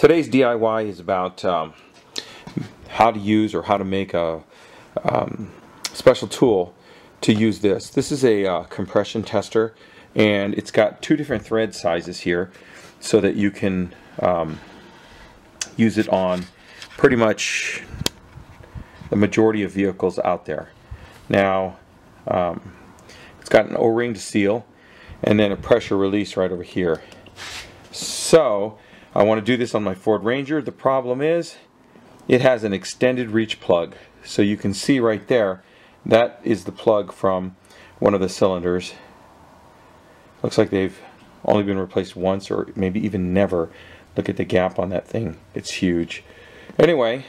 Today's DIY is about how to use or how to make a special tool to use this. This is a compression tester, and it's got two different thread sizes here so that you can use it on pretty much the majority of vehicles out there. Now it's got an O-ring to seal and then a pressure release right over here. So I want to do this on my Ford Ranger. The problem is it has an extended reach plug. So you can see right there, that is the plug from one of the cylinders. Looks like they've only been replaced once or maybe even never. Look at the gap on that thing. It's huge. Anyway,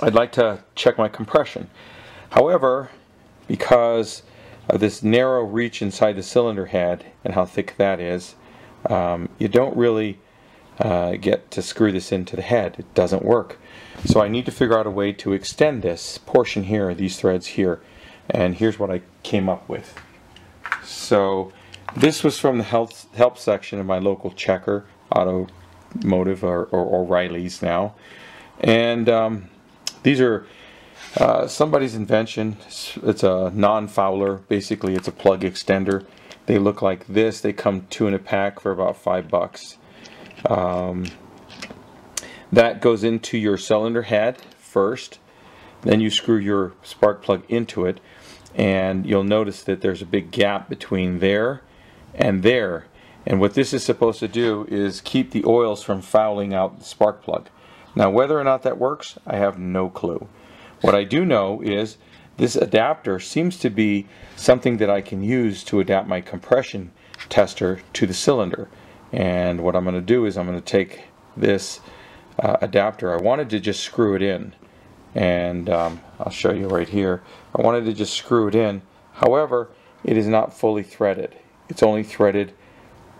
I'd like to check my compression. However, because of this narrow reach inside the cylinder head and how thick that is, you don't really get to screw this into the head. It doesn't work. So I need to figure out a way to extend this portion here, these threads here, and here's what I came up with. So this was from the help section of my local Checker, Automotive, or O'Reilly's now, and these are somebody's invention. It's a non-fouler. Basically it's a plug extender. They look like this. They come 2 in a pack for about $5. That goes into your cylinder head first, then you screw your spark plug into it, and you'll notice that there's a big gap between there and there, and what this is supposed to do is keep the oils from fouling out the spark plug. Now whether or not that works, I have no clue. What I do know is this adapter seems to be something that I can use to adapt my compression tester to the cylinder. And what I'm going to do is I'm going to take this adapter. I wanted to just screw it in, and I'll show you right here. I wanted to just screw it in. However, it is not fully threaded. It's only threaded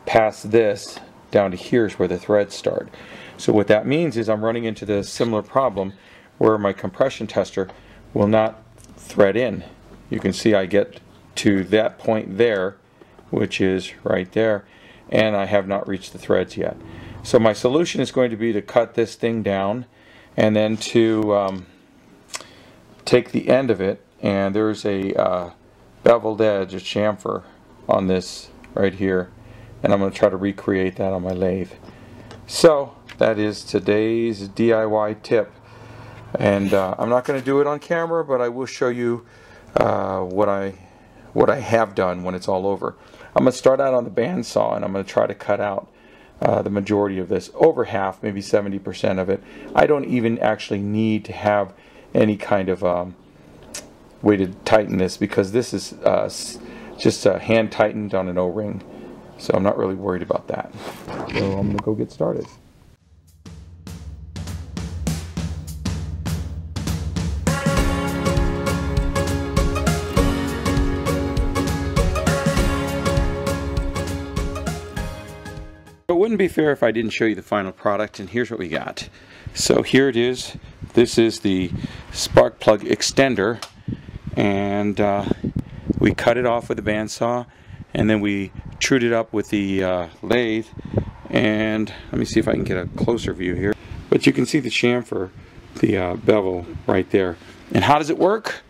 past this down to here is where the threads start. So what that means is I'm running into the similar problem where my compression tester will not thread in. You can see I get to that point there, which is right there, and I have not reached the threads yet. So my solution is going to be to cut this thing down and then to take the end of it, and there's a beveled edge, a chamfer on this right here, and I'm going to try to recreate that on my lathe. So that is today's DIY tip, and I'm not going to do it on camera, but I will show you what I have done when it's all over. I'm going to start out on the bandsaw, and I'm going to try to cut out the majority of this, over half, maybe 70% of it. I don't even actually need to have any kind of way to tighten this, because this is just hand tightened on an O-ring, so I'm not really worried about that. So I'm going to go get started. It wouldn't be fair if I didn't show you the final product, and here's what we got. So here it is. This is the spark plug extender, and we cut it off with a bandsaw, and then we trued it up with the lathe. And let me see if I can get a closer view here. But you can see the chamfer, the bevel right there. And how does it work?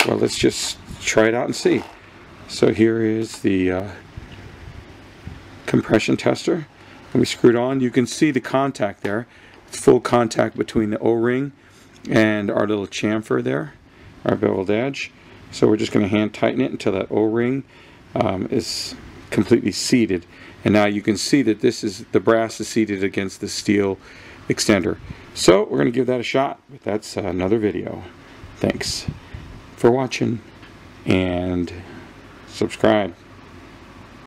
Well, let's just try it out and see. So here is the compression tester. And we screwed on. You can see the contact there. It's full contact between the O-ring and our little chamfer there, our beveled edge. So we're just going to hand tighten it until that O-ring is completely seated. And now you can see that this is, the brass is seated against the steel extender. So we're going to give that a shot, but that's another video. Thanks for watching, and subscribe.